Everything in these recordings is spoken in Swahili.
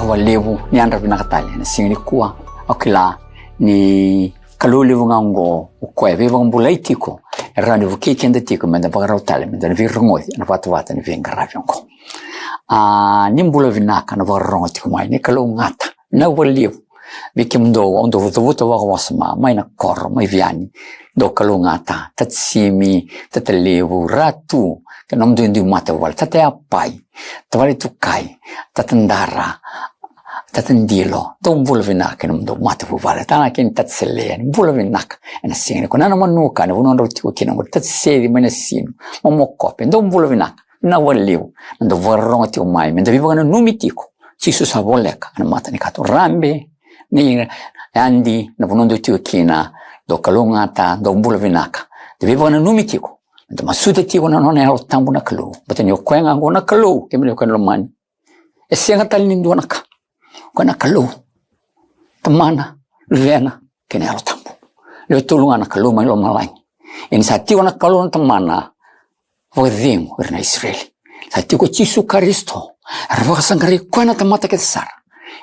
walevu ni andra vinakatali na singini kuwa okila ni kaluli vungango ukwe viva mbulaitiko rani vukiki ndatiko menda bagarotale menda virongoti na watu ni vingaravionko ni mbula vinaka na bagarongoti kumai ni kalu ngata na walevu vikimdo ondo vuto wasma mai na kor mai viani do kalu ngata tatsimi tatalevu ratu kanam do mata wal tatapai tawali tukai tatandara tatandilo do mbula vinaka nam do mata wala tana kin tatsele mbula vinaka na singene konana manuka na vono tiko kinamo tatseli manasino momokope do mbula vinaka na walevu ndo vorongoti mai menda vivana numitiko chisu saboleka na mata ni kato rambe ni andi na vono tiko kina do kalungata do mbula vinaka de vivana numitiko ndo masuta tiko na nona halo tambu na kalu batani okwenga ngo na kalu kemele ko lomani esenga talindo naka kona kalu tamana vena kene halo tambu le tulunga na kalu mai lo malai en satiko na kalu tamana vodhim na Israeli satiko chisu Kristo arva sangari kona tamata ke sara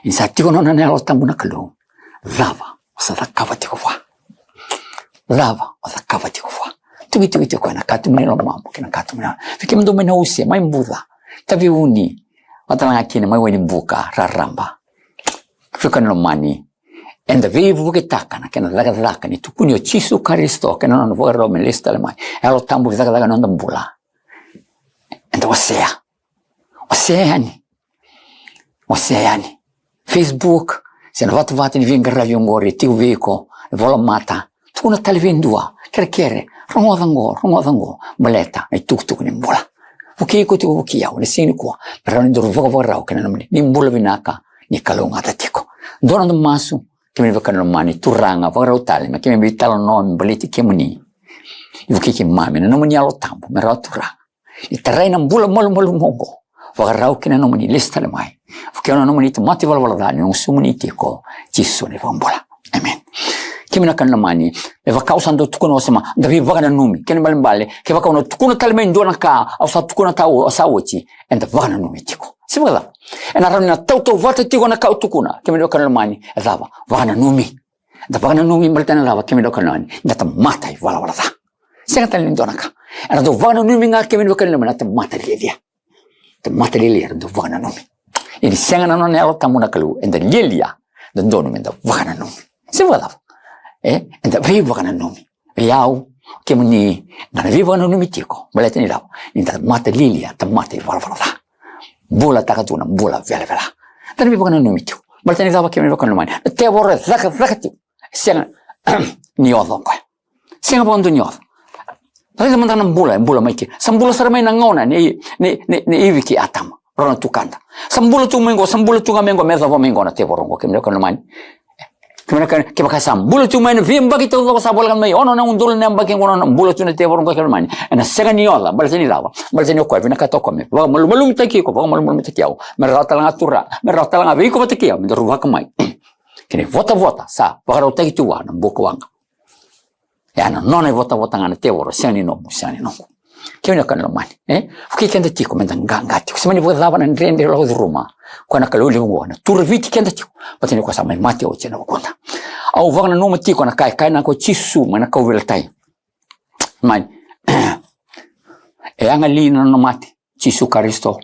en satiko nona halo tambu na kalu lava wasakava tiko wa lava wasakava tiko wa tugi kwa na katu mnelo mambo kina katu mna fikimdo mena usia mai mbudha tavi uni watala kina mai weni mbuka raramba fikana no mani enda vivu ke takana kena daga ni tukunyo chisu Kristo kena no voro melista le mai elo tambu daga no mbula enda oseani Facebook sena watu ni vinga ravio ngori tiu viko vola mata tukuna talvindua kere rongodango maleta ai tuk ni mbula ukiko tiko ukia ni sini kwa pero ni doro voga kana ni mbula vinaka ni kalonga tatiko dona no masu kemi vakana mani turanga voga utale ma kemi bitalo no mbaliti kemuni ukiki mami no mani alo tambo mera turanga i terrena mbula malu mongo voga rau kina no mani lista le mai ukio no mani tomati vola dani no sumuni tiko chiso ni mbula amen kimina kan lamani e va causando tukuno sama davi vagana numi ken balmbale ke va kauno tukuno talme ndona ka au sa tukuno tau sawochi enda vagana numi tiko sibala ena rana tauto vata tiko na ka tukuna kimina kan lamani e dava vagana numi da vagana numi baltana lava kimina kan lamani ndata matai wala da senga tal ndona ka ena do vagana numi nga kimina kan lamani ta mata lilia do vagana numi ini senga na non elo tamuna kalu enda lilia ndonu menda vagana numi sibala enda vivo kana numi yau kemuni na vivo kana numi tiko balete ni lao inda mata lilia ta mata vala bula takatuna bula vela tan vivo kana numi tiko balete ni lao kemuni kana mani te vorre zakati sen ni odo ko sen bondo ni odo tadi mandana bula maiki sambula sarmai na ngona ni iviki atam rona tukanda sambula tu mengo meza vo mengo na te vorongo kemuni kana mani kemana kan ke bakasam bulu cuma ni vimba kita udah sabol kan mai ono na undul na mbaki ngono na bulu tuna te borong kan mai na segani yola balseni lawa balseni ko vina ka to kome wa malum taki ko wa malum taki au merata la atura merata la viko taki au mendoru wa kamai kini vota sa wa taki tu wa na boko wanga ya na non è vota ngana te boro sani no kemana kan lo mai fuki kan te ko mendan gangati semani vo dava na rende lo ruma kwana kaluli ngona turviti kenda tiko patini kwa sama mati o chena konta au vagna no mati kwana kai na ko chisu mana ko veltai mai e angalina no mati chisu Kristo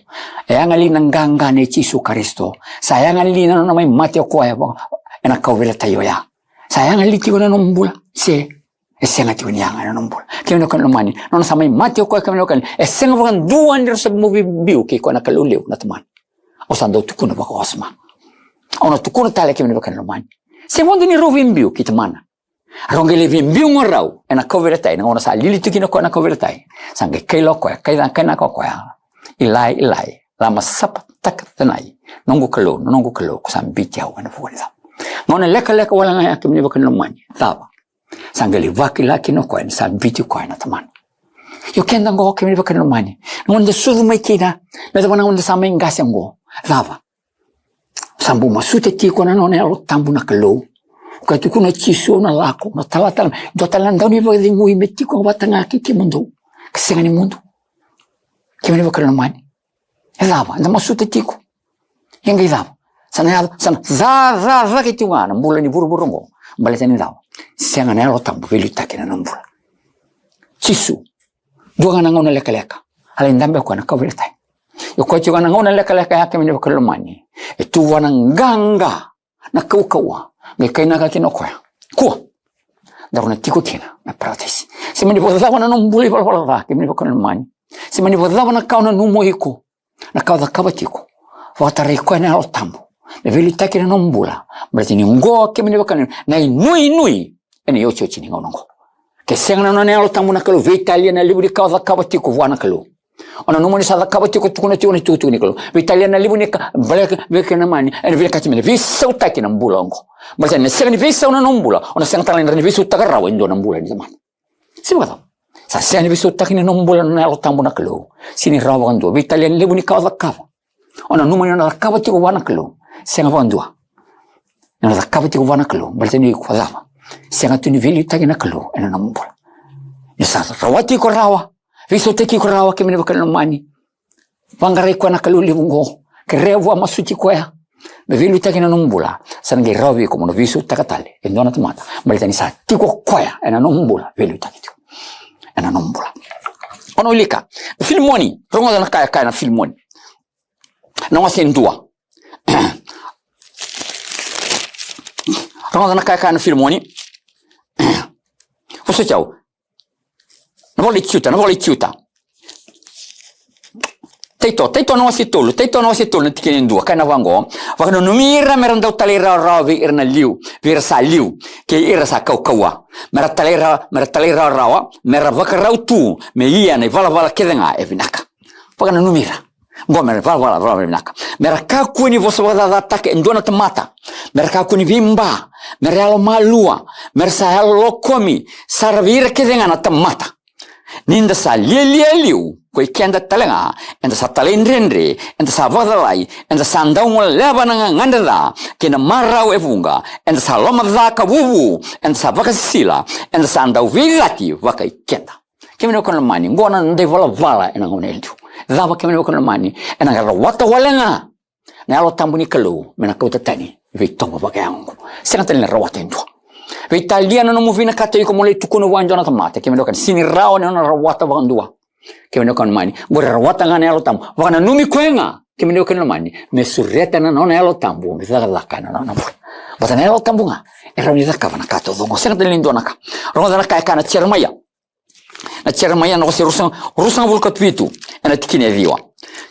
e angalina nganga ne chisu Kristo saya angalina no mai mati ko ya ena ko veltai yo ya saya angaliti kona no mbula se esenga tiko ni anga no mbula kemno kan no mani no sama mati ko kemno kan esenga vagan duan der sab movie biu ke kona kaluli na teman osando tukuna bako osma ona tukuna tale kemene bakan romani se mondo ni rovimbiu kitmana rongele vimbiu ngorau ena covertai na ona sa lili tukina ko na covertai sange kailo ko kaila kana ko ilai lama sap tak tanai nongo kalo ko sambi tiao na fuani sa ngona leka wala nga kemene bakan romani tava sange li vakila kino ko en sambi ti ko na taman yo kenda ngo kemene bakan romani ngonde suru mai kina na tabana ngonde sama ngasengo lava sambu masute tiko na none alo tambu na kalo ka tukuna chiso na lako na talatan do talanda ni vodi ngui metiko batanga ki mundo kesenga ni mundo kemene bakala mani lava na masute tiko yenga lava Sana za kituana mbula ni buru-burungo. Baleta ni daw. Sianga na alo tambu velu takina na mbula. Chisu. Dua nga ngauna leka-leka. Halin dambe ko na kawilitai. Yoko chuga na ngauna leka-leka yake mini bakalumani. Etuwa ng ganga na kaukawa. Ngekay na kakinokoya. Kuwa. Daru na tiko tina na prates. Si mani bodhawa na numbuli balwala ke mini bakalumani. Si mani bodhawa na kauna numohiko. Na kauda kabatiko. Watare ko na alo tambu. Me velu takina na mbula. Berarti ni ngo ke mini bakalumani. Na nui. Eni yocho chini ngonongo. Ke senga na alo tambu na kalu Italia na liburi kauda kabatiko wana kalu. Ona numoni sa kabatiko tukuna tuku ni kalu. Italia na liburi ka balek veke na mani. Eni vile kachimene visa utakina mbula ngo. Berarti na senga ni visa una mbula. Ona senga talani ni visa utakarawa ndo na mbula ni zaman. Siapa tahu? Sa senga ni visa utakina na mbula na alo tambu na kalu. Sini rawa ndo. Italia na liburi kauda kava. Ona numoni na kabatiko wana kalu. Senga vandua. Na kabatiko wana kalu. Berarti ni kwa senga tu ni velu takina kalu ena na mbula. Ni sa rawati ko rawa. Viso teki ko rawa ke mini bakalumani. Pangarai ko na kalu libungo. Ke rewa masuti ko ya. Be velu takina na mbula. Sange rawi ko mono viso takatale. Endo na tomata. Balita ni sa tiko ko ya ena na mbula velu takito. Ena na mbula. Ono ilika. Filmoni. Rongo na kaya na filmoni. Na wasendua. Rongo na kaya na filmoni. Fosse ciao. Non vuole chiuta. Teito non si tollu ne tikene ndua kana wango. Wakano numira meranda talera rawi irna liu, vir sa liu, ke ira sa kaukawa. Mera talera rawa, mera vakarau tu, me ia ne vala kedenga evinaka. Wakano numira. Gomer vala evinaka. Mera kakuni vosa wada take ndona tomata. Mera kakuni vimba, mera alo malua, mera sa alo komi, sarvira kedenga na tomata. Ninda sa liu, koi kenda talenga, enda sa talendrendre, enda sa vadalai, enda sa ndaungo leba na ngandada, kena marau evunga, enda sa loma dhaka wuwu, enda sa vakasila, enda sa ndau vigati wakai kenda. Kemino kono mani, ngona ndai vala ena ngone eldu. Dhaba kemino kono mani, ena ngara wata walenga. Na alo tambu ni kalu, mena kauta tani, veitonga wakai angu. Senga tani rawata endua. Italiano non movina kata iko mole tukuno wanjo na tamate kemendo kan sini rao ne ona rawata bandua kemendo kan mani bora rawata ngane alo tam wana numi kwenga kemendo kan mani me surreta na ona alo tambu me zaga kana na bata na alo tambunga era ni zakava na kato dongo sena lindo naka ronga na kai kana cermaya no se rusan vulka twitu ena tikine viwa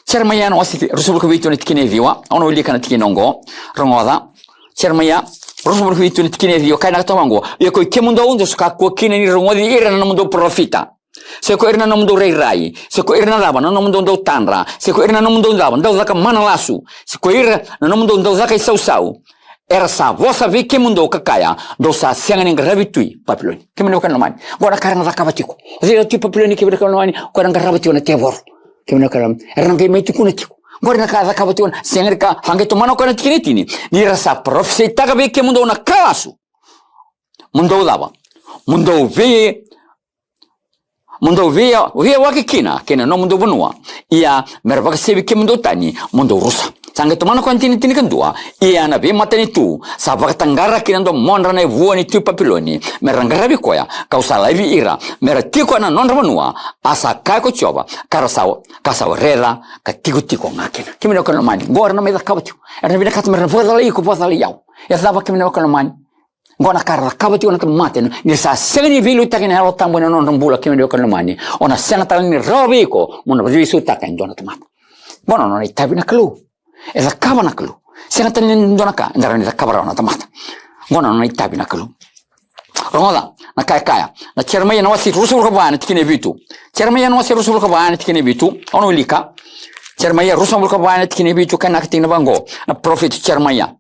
cermaya no se rusan vulka twitu ena tikine viwa ono li kana tikinongo ronga cermaya Rosmur hitu ni tikine vio kai na tawango ye ko kemundo undo suka ko kine ni rongodi ira na mundo profita se ko ira na mundo rai se ko ira na daba na mundo ndo tanra se ko ira na mundo daba ndo zaka mana lasu se ko ira na mundo ndo zaka sau era sa vosa vi kemundo kakaya do sa sianga ni gravitui papiloni kemundo kan mani gora karana zaka batiko zero ti papiloni kemundo kan mani ko na gravitui na tevor kemundo kan era ngai mai tikunetiko Guarda casa kabatiwan sengerka hangeto mano kana tikinetini ni rasa profeta ka be ke mundo na kasu mundo daba mundo ve wakikina kena no mundo bonua ia merba sebi ke mundo tani mundo rusa sangeto mano kana tinitini kendua ia na be matani tu sabaka tanggara kinando monra na vuani tu papiloni merangara bikoya kausa live ira meratiko na non bonua asa kako choba karasao kasao rela katiko ngakena kimino kono mani gorna me da kabati era bina katmer vodali ko vodali yau ya saba kimino kono mani gona karla kabati ona maten ni sa seni vilu takina alo tambo non rombula kimino kono mani ona sena talni robiko mona visu takan dona tomata bona non itabina klu esa kabana klu sena talni dona ka ndara ni kabara ona tomata bona non itabina klu Rongoda na kaya na cermaya no wasi rusul ko bana tikine bitu cermaya no wasi rusul ko bana tikine bitu ono lika cermaya rusul ko bana tikine bitu kana kitina bango na prophet cermaya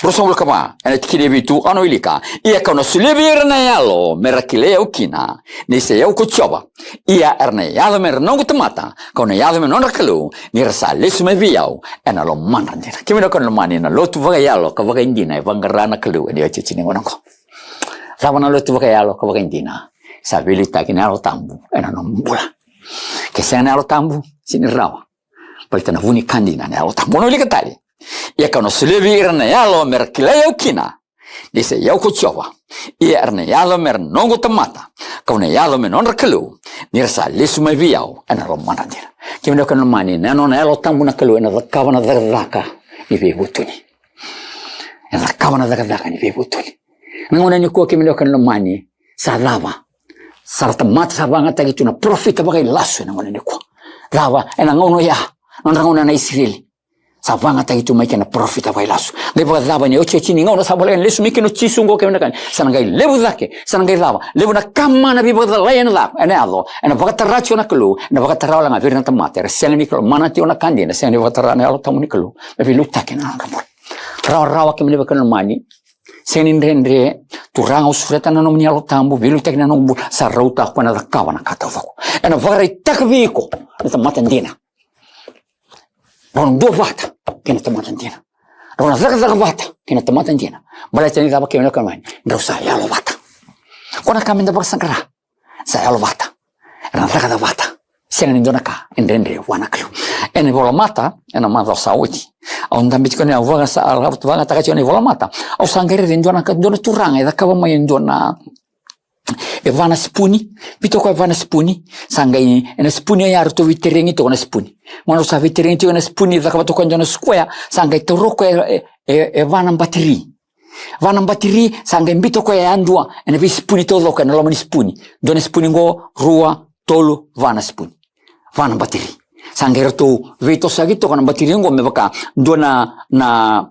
rusul ko bana tikine bitu ono lika ia kono sulibir na yalo merakile ukina ni se eu kuchoba ia erne yalo mer no gutamata kono yalo mer non rakalo ni rasa lesme viau ena lo manandira kimino kono mani na lotu vaga yalo ka vaga indina vangarana kalu dia cicini ngonako Sabana lo tuvo que ya lo como que indina. Sabelita que nalo tambu ena no mbula. Que sea nalo tambu sin rawa. Palita na vuni kandina nalo tambu no likatali. Ia ka no slevi irna yalo mer kilaya ukina. Dise yau ko chowa. Ia arna yalo mer nongo tamata. Kau na yalo men onra kalu. Nirsa lesu mai viau ana romana dira. Kimino kan mani na no na yalo tambu na kalu na kawana daka ni ve butuni. Na kawana daka ni ve butuni. Ngona ni ko kimino kan mani sa lava. Sarta mata sa banga tagi tuna profita bagai lasu na ngona ni ko. Lava ena ngono ya. Nonra ngona na Israeli. Sa banga tagi tu mai kana profita bagai lasu. Ngai baga lava ni oche chini ngona sa bolen lesu mikino chisungo kimino kan. Sanangai lebu zake, sanangai lava. Lebu na kama na bibaga layan la. Ena alo, ena baga taracho na kalu, ena baga tarawa nga virna tamate. Resela mikro mana tio na kandi na sene baga tarane alo tamu ni kalu. Bebi lutake na ngapol. Rawa kimino kan mani. Senindendre turanga usureta na nomni alo tambu vilu tekna nombu sarauta kwa na kawa na kata vako ena varai takviko na tamata ndina ron do vata kena tamata ndina ron zaga vata kena tamata ndina bala tani daba kena kamani ndo sa yalo vata kona kaminda baksangara sa yalo vata ena zaga vata senindona ka endendre wanaklu ena vola mata ena ma sauti au ndambi kone au vaga sa al vaga takachone vola mata au sangere ndona ka ndona turanga da kava mai ndona Evana spuni pito ko Evana spuni sangai ena spuni ya to viterengi to na spuni mono sa viterengi to na spuni da kava to ko ndona square sangai to roko Evana battery sangai mbito ko ya andua ena vi spuni to loka na lomani spuni dona spuni go rua tolu vana spuni vana battery sangero tu vito sagito kana battery ngo mebaka dona na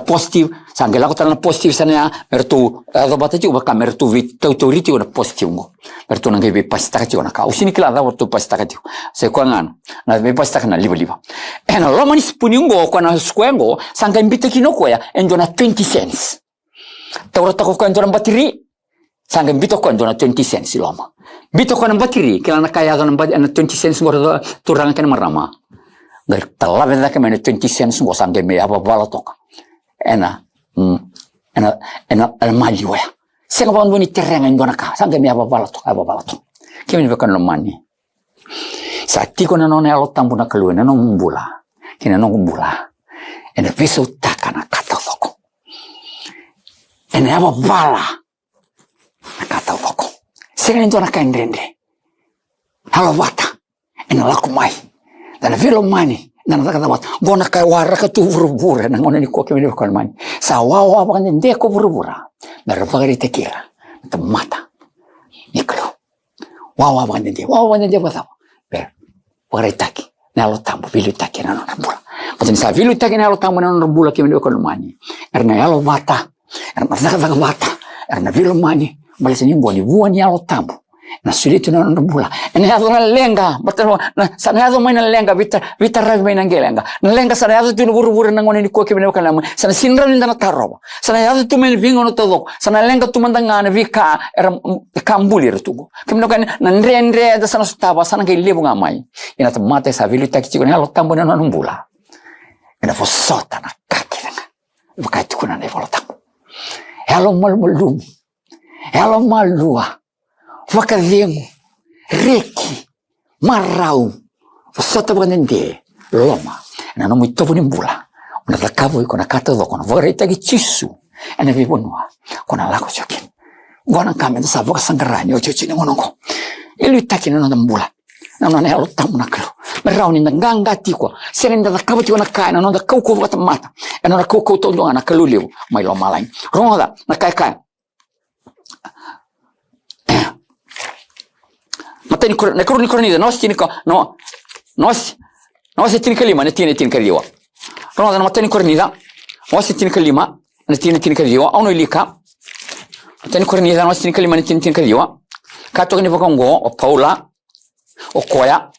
positive sangela ko na positive sana mertu ado batati ubaka mertu vito autority na positive ngo mertu nang be pastaka na ka usini kila da wortu pastaka ti se kwangan na be pastaka na liba ena romani spuni ngo kana skwengo sanga mbite kinoko ya endona 20 cents tawrata ko kan dona battery sanga mbito ko ndona 20 cents loma bito ko na battery kila na kaya na 20 cents ngor turang kan marama ngar tala benda ka mena 20 cents ngo sanga me aba bala toka ena maliwa senga bon boni terrenga ndona ka sanga me aba bala toka kimi vekan lo mani sa tiko na nona alo tambu na kalu na nombula kina nombula ena viso takana kata toko ena aba bala kata voko senen to na kaindrende halo vata ena laku mai dana velo mani dana kata vata gona kai waraka tu vurubura na ngone ni ko kemi ko mani sa wawa bang ndé ko vurubura na rafagari tekira mata niklo wawa bang ndé bata per pare taki na lo tambo vilu taki na no bula patin sa vilu taki na lo tambo na no bula kemi ko mani erna halo vata erna zaga vata erna velo mani bale sini mboni vuani alo tambo na sulito na bula ene hazo na lenga batano na sana hazo mai na lenga vita ravi mai na ngelenga na lenga sana hazo tu buru na ngone ni ko kemene kana sana sinra ni na taroba sana hazo tu men vingo no todo sana lenga tu mandanga na vika era kambuli retugo kemene kana na ndre da sana staba sana ke lebu ngamai ina ta mate sa vilu takiti ko alo tambo na bula ina fo sota na kakiranga vakati kuna ne vola tambo hello malmulum ela malua vakavengo reki marau sota bandende loma na no muito bonibula una takavo iko na kata do kono voreta gi chisu ena vivonwa kona lako chokin gona kamenda sa voka sangarani o chochini ngonongo ilu takina no mbula na no elo tamuna kalo merauni nganga tikwa serenda takavo tikwa na kai na no da kauko vata mata ena na kauko to ndo na kaluliu mai lo malai roda na kai mateni ne kuruni kurunida nos tini ko no tini kalima ne tini kariwa roda na mateni kurunida nos tini kalima ne tini kariwa ono ilika mateni kurunida nos tini kalima ne tini kariwa kato ni vokongo o paula o koya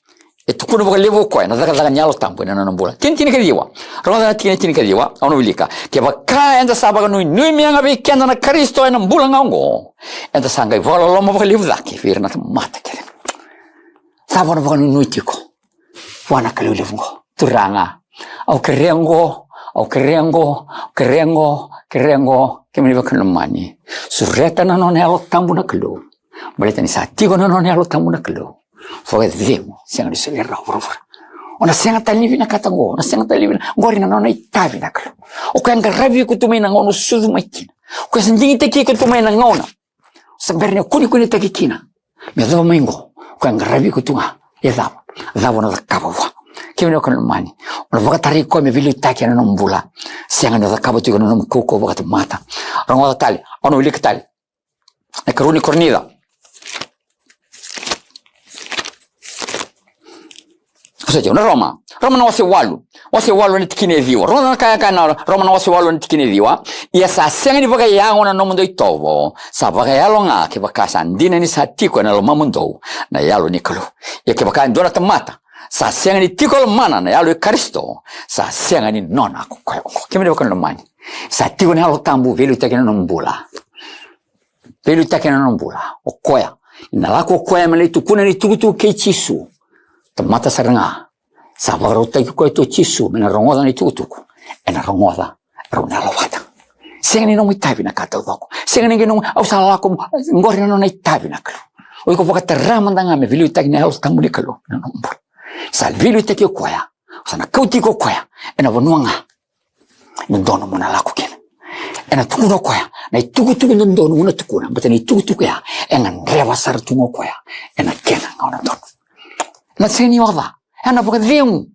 e tukunu voka levo koya na zaga nyalo tampo na nombula tini kariwa roda na tini kariwa ono ilika ke baka enda sabaga nui mianga be kenda na Kristo na mbula ngongo enda sanga vola lomo voka levo zaki firna mata kere sabon voka nui tiko wana kalule vungo turanga au kerengo kemini voka mani sureta na no elo tambu na kalu baleta ni satiko na no elo tambu na kalu foga vemo senga ni selera Ona senga talivina katango, ona senga talivina ngori na nona itavina kalo. O kaya ngaravi ko tumay na ngono suzu maikina. O kaya sandingi teki ko tumay na ngona. Samberni kuni teki kina. Medava maingo, o kaya ngaravi ko tunga. Edava, dava na dakava wa. Kaya ni okano mani. Ona vakatari ko me vilu taki na nombula. Senga na dakava tuyo na nomkoko vakati mata. Rangoda tali, ono ilik tali. E karuni kornida. Seja, na Roma na wase walu ni tikine viwa. Roma na kaya na Roma na wase walu ni tikine viwa. Ia sa senga ni vaga yango na nomundo itovo. Sa vaga yalo nga ke vaka sandina ni sa tiko na loma mundo na yalo ni kalu. Ia ke vaka ndona tamata. Sa senga ni tiko lo mana na yalo e Kristo. Sa senga ni nona ko kaya ko. Kemi vaka no mani. Sa tiko na yalo tambu velu takina nombula. Velu takina nombula. O koya. Ina lako koya mele tukuna ni tukutu ke chisu. Tamata saranga. Sa vagarota ki koe to chisu mena rongoda ni tukutuku. Ena rongoda rona lovata. Senga ni no mitavi na kata udoko. Senga ni no au sa lako ngori no na itavi na kalu. O iko vaka terama ndanga me vilu itaki na halos tambuli kalu. Sa vilu itaki o koya. Sa na kauti ko koya. Ena vanuanga. Ndono muna lako kena. Ena tukuna koya. Na itukutuku ndono muna tukuna. Bata ni itukutuku ya. Ena nreva sara tungo koya. Ena kena ngauna ndono. Na senga ni wava. Ana vaka dheungu.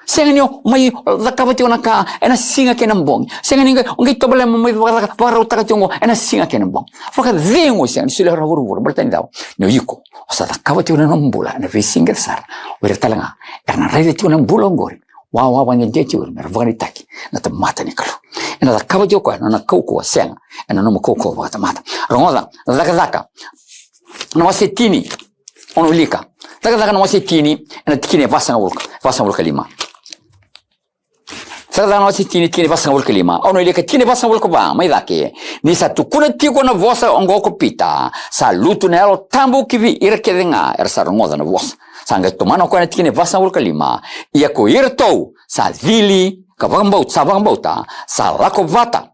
Senga ni o mai zakavati ona ka. Ena singa kena mbongi. Senga ni ngai tobale mo mai vaka utaka tiongo. Ena singa kena mbongi. Vaka dheungu senga ni sule ravuru. Bertani dao. Ni o yiko. Osa zakavati ona nombula. Ena vei singa sara. Wira talanga. Erna raide ti ona mbula ngori. Wawa wanya jeti uri. Mera vaka ni taki. Na ta mata ni kalu. Ena zakavati okoa. Na kauko wa senga. Ena nomo kauko wa ta mata. Rongoza. Zaka. Na wasetini. Ono lika. Zaka na wasetini. Ena tikine vasanga wulka lima. Zaka na wasetini tikine vasanga wulka lima. Ono lika tikine vasanga wulka ba. Mai dake. Nisa tukuna tiko na vosa ongoko pita. Sa lutu na elo tambu kivi irakedenga. Era sa rongoza na vosa. Sa ngai tomana kwa na tikine vasanga wulka lima. Ia ko irtou. Sa vili. Sa vakambauta. Sa lako vata.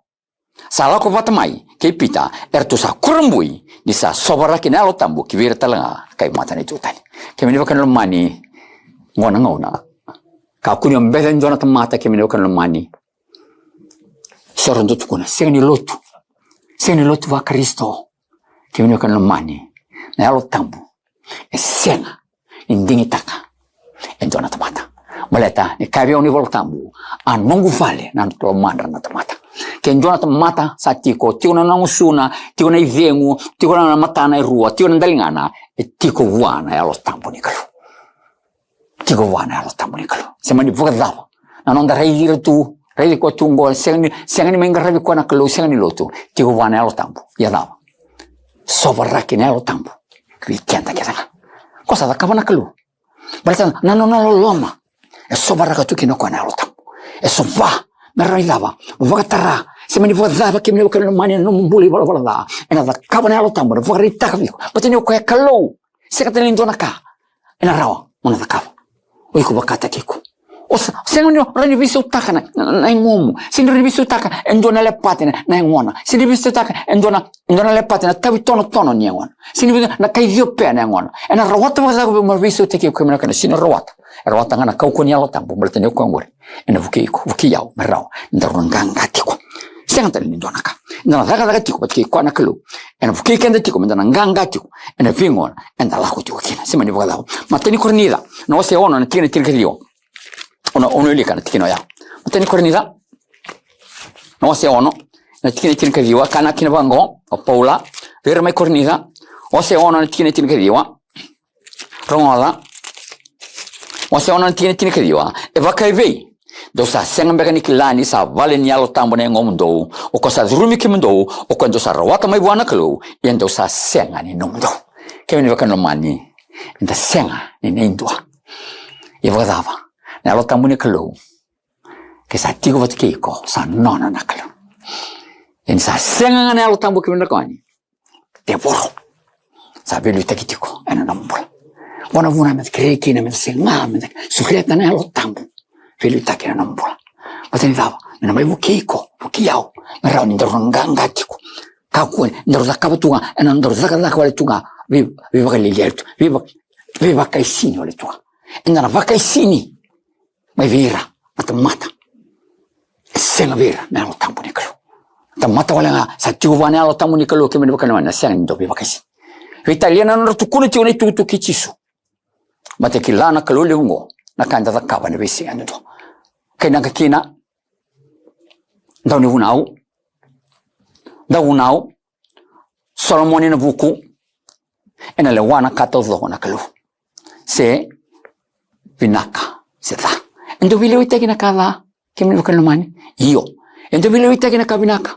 Sa lako vata mai. Kei pita. Ertu sa kurambui. Nisa sobaraki na elo tambu kivi iratalanga. Kai mata ni tutani. Kemi ni wakan lumani ngona. Ka kuni mbele njona tamata kemi ni wakan lumani. Soron tukuna. Senga ni lotu wa Kristo. Kemi ni wakan lumani. Na elo tambu. E senga. Indingi taka. Njona tamata. Maleta ni kabi oni vol tambu. Anongu vale na ntolo mandra na tamata. Ke njona tamata sa tiko na nangusuna, tiko na ivengu, tiko na matana irua, tiko na dalingana, e tiko wana ya lo tambu ni kalu. Tiko wana ya lo tambu ni kalu. Sema ni vuka dava. Na nonda raidira tu, raidi kwa tungo, senga ni menga rabi kwa na kalu, senga ni lotu, tiko wana ya lo tambu, ya dava. Sobaraki na ya lo tambu. Kienta kera. Kosa da kaba na kalu. Balata na lo loma. E sobaraka tu kino kwa na ya lo tambu. E soba. Merai dava, vakatara, se mani vakadava ke mani wakano mani no mbuli wala da. Ena da kabana alo tambo, vakarita kaviko. Pateni o kaya kalau, se katani ndona ka. Ena rawa, mona da kava. Oiko vakata kiko. Osa, se ngoni rani visu taka na ngomu. Se rani visu taka endona le patena na ngona. Se rani visu taka endona le patena tabi tono ni ngona. Se ni na kai dio pe na ngona. Ena rawata vakadava mo visu teki ko mena kana sino rawata. Rawata ngana kau ko ni alo tambo, balteni o kongori. Ena vuki yao merao ndarunganga tiko senga tani ndona ka ndana daga tiko batki kwa na kalu ena vuki kenda tiko ndana nganga tiko ena vingona enda la ko tiko kina sema ni vagala mateni kornida no wase ono na tikene tirkrio ono ile kana tikino ya mateni kornida no wase ono na tikene tirkrio kana kina bango o paula vera mai kornida wase ono na tikene tirkrio rongola wase ono na tikene tirkrio e vakai do sa senga mbeka ni kilani sa vale ni alo tambo na ngomdo o ko sa drumi kimdo o ko ndo sa rawata mai buana kalo yendo sa senga ni nomdo kemi ni wakano mani nda senga ni nendwa e vadava na alo tambo ni kalo ke sa tigo vatkeiko sa nona na kalo en sa senga na alo tambo kemi na kani te boro sa velu takitiko ena nombol wana vuna met kreki na met senga met sujeta na alo tambo Fili takina nombula. Bateni dava. Nena mai vukiiko. Vukiao. Merao ni ndoronganga tiko. Kakuen. Ndorozakaba tunga. Ena ndorozakaba wale tunga. Viva kalili yetu. Viva kaisini wale tunga. Ena na vakaisini. Mai vira, matamata. Senga vira, na alo tambu ni kalu. Tamata wala nga, sa tiuwa na alo tambu ni kalu, kemi baka naman, na senga ndobi bakasi. Italiana na tukuna tiyo na tutuki chisu. Mate kilana kalu liungo, na kanda za kaba na besi ano to. Kaya nakakina, daw ni unau, Solomoni na buku, ena lewana kato dho na kalu. Se, vinaka, se tha. Endo vile uitagi na kala, kemi baka naman, iyo. Endo vile uitagi na kabinaka.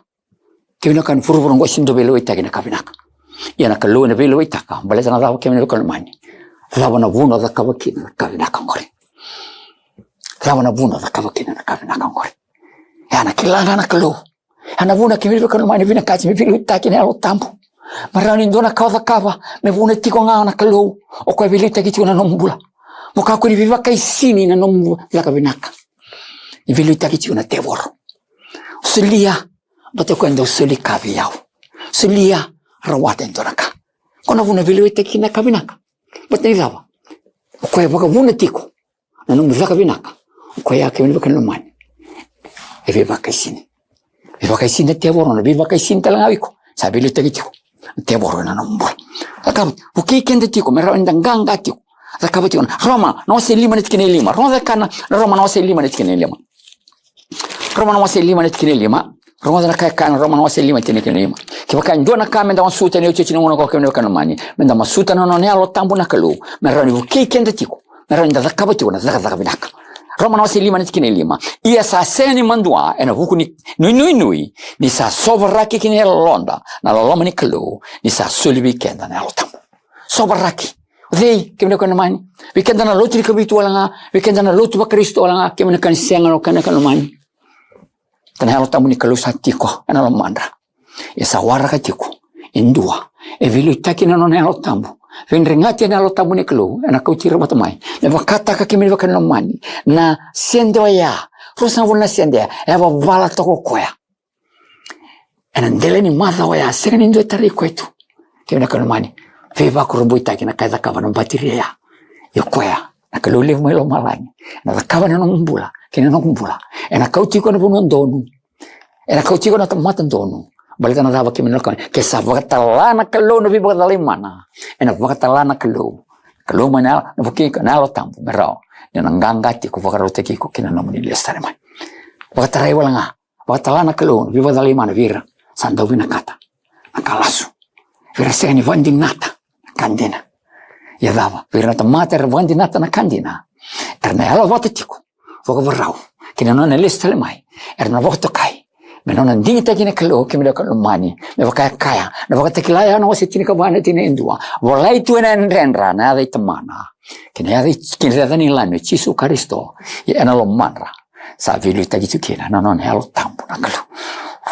Kemi na kan furu ngo sindo vile uitagi na kabinaka. Ia na kalu na vile uitaka, balesa na dhawa kemi baka naman. Dhawa na vuno dha kabakina na kabinaka ngori. Dhawa na vuno dha kabakina na kabinaka ngori. Ia na kilanga na kalu. Ana vuna kemi baka naman vina kachi me vile uitagi na alo tambu. Marani ndona kawa kawa me vuna tiko nga na kalu. O kwa vile uitagi tiko na nombula. Muka kuni viva kaisini na nombula la kabinaka. Ni vile uitagi tiko na tevoro. Usulia, bate kwenda usuli kavi yao. Usulia, rawate ndonaka. Kona vuna vile uitagi na kabinaka. Bate nilawa. Kwa waka vuna tiko. Na nombula kabinaka. Kwa yake wini baka nomani. E viva kaisini. Viva kaisini tevoro na viva kaisini talang awiko. Sa vile uitagi tiko. Tevoro na nombula. Akam, ukikende tiko, mera ndanganga tiko. Akaba tiko na, Roma, na wase 5 na tikine 5. Roma kana, Roma na wase 5 na tikine 5. Roma na wase 5 na tikine 5. Roma na kaya kana, Roma na wase 5 na tikine 5. Kibaka ndio na kama menda masuta ni uchechi nunguna kwa kemene wakana mani. Menda masuta na none alo tambu na kalu. Mera ni ukikende tiko. Mera ni akaba tiko na zaka binaka. Roma na wase 5 na tikine 5. Ia sa seni mandua, ena huku ni nui. Ni sa sobaraki kine londa. Na loloma ni kalu. Ni sa suli weekenda na alo tambu. Sobaraki. Dei, kemene wakana mani. Weekenda na lotu ni kabitu wala nga. Weekenda na lotu wa Kristo wala nga. Kemene kani senga no kana mani. Tana alo tambu ni kalu sa tiko. Ena lo mandra. Isa waraka tiko. Indua. E vile itaki na none alo tambu. Venringati na alo tambu ni kalu. Ena kautira batamai. Ne wakata ka kemene wakana mani. Na siende wa ya. Rosa wala siende ya. Ewa wala toko kwea. Ena ndele ni madha wa ya. Sega ni ndo etari kwetu. Kemene wakana mani. Veva kurubu itaki na kaza kava na mbatiria ya. Yo kwea. Na kalulivu mwelo malangi. Na kava na nombula. Kena nombula. Ena kautiko na puno ndonu. Ena kautiko na tamata ndonu. Balita na dava kemene wakana. Kesa wakatalana kalu na viva katalimana. Ena wakatalana kalu. Kalu mana na vukika na alo tambu. Merao. Yana ngangati ku wakaroteki ku kina namuni lestare mai. Wakatarai wala nga. Wakatalana kalu na viva katalimana vira. Sandawina kata. Nakalasu. Vira sega ni vanding nata. Kandina. Ya dava. Vira nata mata era vanding nata na kandina. Erna alo watatiko. Wakavarau. Kina nona lestare mai. Erna wakatokai. Menona ndingita kine kalu kemida kalu mani. Me wakaya. Na wakatakilaya na wasi tini kabana tini indua. Walai tuena nrenra na yada itamana. Kina yada kinreda ni lano. Chisu Kristo. Ya ena lo manra. Sa vilu itagitu kina. Nona alo tambu na kalu.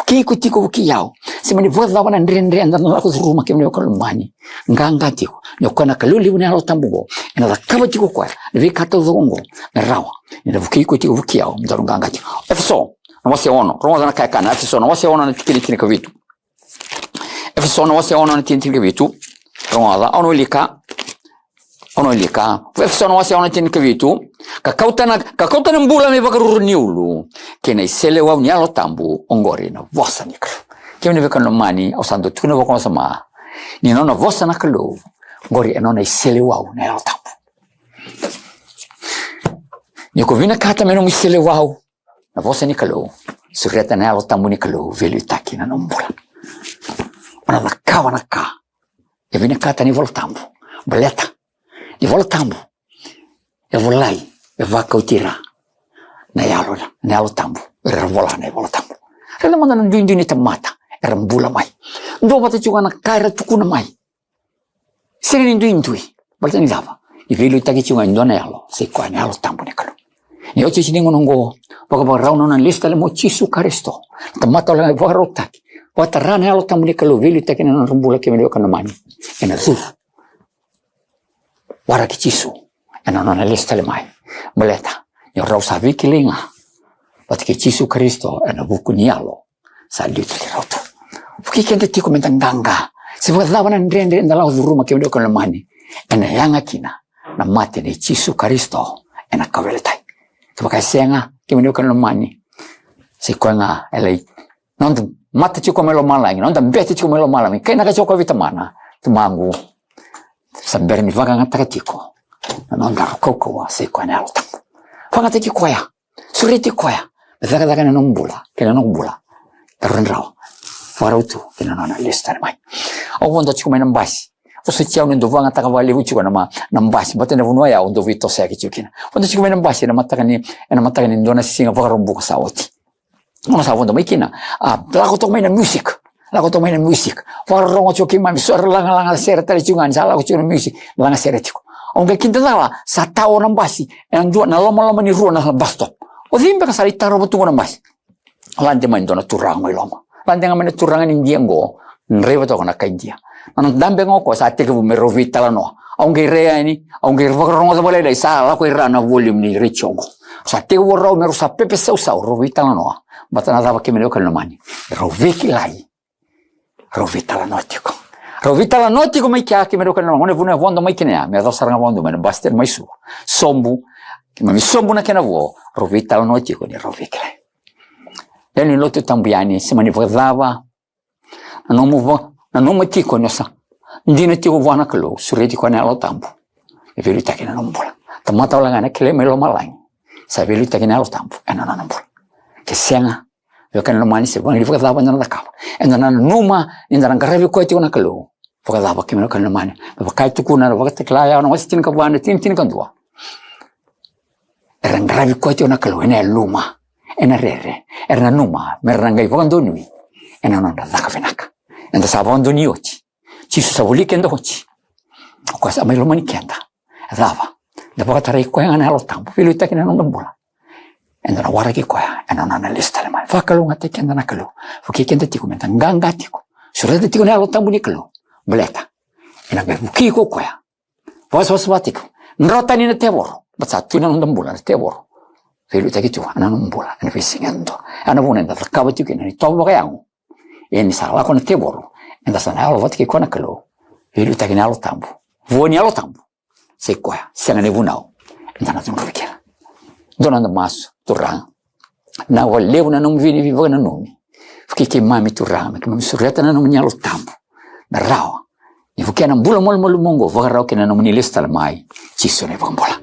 Kiko tiko wuki yao. Semani vodha wana nrenra na lako zuruma kemida kalu mani. Nganga tiko. Nyokona kalu libu ni alo tambu go. Ena la kaba tiko kwa. Levi kato zongo. Na rawa. Ena wukiko tiko wuki yao. Mdaru nganga tiko. Efso. Na wase ono. Roma na kaya kana. Efso na wase ono na tikini kavitu. Efso na wase ono na tikini kavitu. Roma da. Ono ilika. Efso na wase ono na tikini kavitu. Kakauta na mbula me bakaruru niulu. Kena isele wau ni alo tambu. Ongori na wasa ni kalu. Kaya ni vekano mani. Au sando tuna wakona sama. Ni nona wasa na kalu. Ongori enona isele wau ni alo tambu. Ni kovina kata menong isele wau. Na vosa ni kalu, sureta na alo tambu ni kalu, velu itaki na nombula. Wana nakawa naka. Ya vina kata ni vola tambu. Baleta. Ni vola tambu. Ya volai. Ya vaka utira. Na alo tambu. Era vola na vola tambu. Rela mana nanduindu ni tamata. Era mbula mai. Ndo bata juga na kaira tukuna mai. Sere ni nduindui. Balta ni lava. I velu itaki juga ndo na alo. Sekwa na alo tambu ni kalu. Ni ochi siningo nongo. Pagkabarao na lista le mo Chisu Kristo. Tamata lang ibarotaki. Watarana alo tambu ni kalu vili taki na rumbula kemene wakana mani. Ena zur. Waraki Chisu. Ena na lista le mai. Maleta. Ni rau sa viki linga. Watiki Chisu Kristo ena buku ni alo. Sa liutu ki rautu. Fuki kente tiko mentanganga. Se wadhawa na ndrende na lau dhuruma kemene wakana mani. Ena yanga kina. Na mate ni Chisu Kristo. Ena kaweletai. Kibakasenga, kimene kan lomani. Sikwanga elai. Nonda mata chiko melo malangi, nonda bete chiko melo malangi. Kaina ka choko vitamana. Tumangu. Sambere ni vaga ngata katiko. Nonda koko wa sikwana alta. Fanga teki koya. Suriti koya. Zaga na nombula, kena nombula. Rendrao. Farautu kena nona lista mai. Au vondo chiko mena mbasi. Oso tia undo vanga taka vale uchi na mbasi. Batena vunua ya undo vito seki chukina. Vondo chiko mena mbasi na mataka ni ndona singa vagarombu ka sawoti. Ono sa vondo mikina. Lago to maina music. Warongo choki mami suara langa sere tali chungan sala ko chuna music langa sere tiko. Onge kinta dala sa tao na mbasi. En dua na loma ni ruo na basto. O dhimbe ka sari taro botungo na mbasi. Lande main dona turang mai loma. Lande ngamene turangan India ngo. Nrewa to na ka India. Nang dambe ngoko sa teke bu mero vitala no. Onge rea ini, onge varongo sa boleh dai sa la ko irana volume ni richongo. Sa te woro mero sa pepe sa ro vitala no. Batana dava ke meno kan mani. Ro viki lai. Ro vitala notiko. Ro vitala notiko mai kia ke meno kan no. One vuna vondo mai kene me do saranga vondo me baster mai su. Sombu. Ma mi sombu na kena vo. Ro vitala notiko ni ro viki lai. Yani lotu tambiani se mani vadava. Na nomo tiko nosa. Ndina tiko wana kalo sureti ko na lo tambu. E velu takina nombula. Tamata la ngana kele melo malang. Sa velu takina lo tambu. Ena na nombula. Ke senga. Yo kan lo mani se bang di vadava na nakam. Ena na numa indana ngaravi ko tiko na kalo. Vadava ke melo kan lo mani. Ba kai tuku na wakati klaya na wasitin ka wana tin kan dua. Era ngaravi ko tiko na kalo ena luma. Ena rere. Era numa merangai vagandoni. Ena na ndaka venaka. Enda sabando ni ochi. Ci sa voli kendo ochi. Kwa sa mai lo mani kenda. Dava. Da poca tare ko ngana lo tampo. Filu ita kina non bola. Enda na wara ki ko ya. Ena na lista le mai. Fa kalu ngate kenda na kalu. Fuki kenda ti komenta nganga ti ko. Sura de ti ko na lo tampo ni kalu. Bleta. Ena be fuki ko ya. Vas batiko. Nrota ni na tevoro. Batsa tu na non bola te voro. Filu ita ki tu ana non bola. Ena fisingando. Ana vonenda ta kabati ki ni tobo ga yangu. Eni sala con te voro. Enda sana alo vot ki kona kalu. Filu ita ki na lo tampo. Voni alo tampo. Se qua, se ne vunau. Enda na tungo vikela. Donando maso, turang. Na volevo na non vini vivo na nomi. Fuki ke mami turang, ke mami surreta na non nyalo tampo. Na rawa. Ni fuki na bula mol mongo, vagarao ke na non ni lista mai. Ci sono vambola.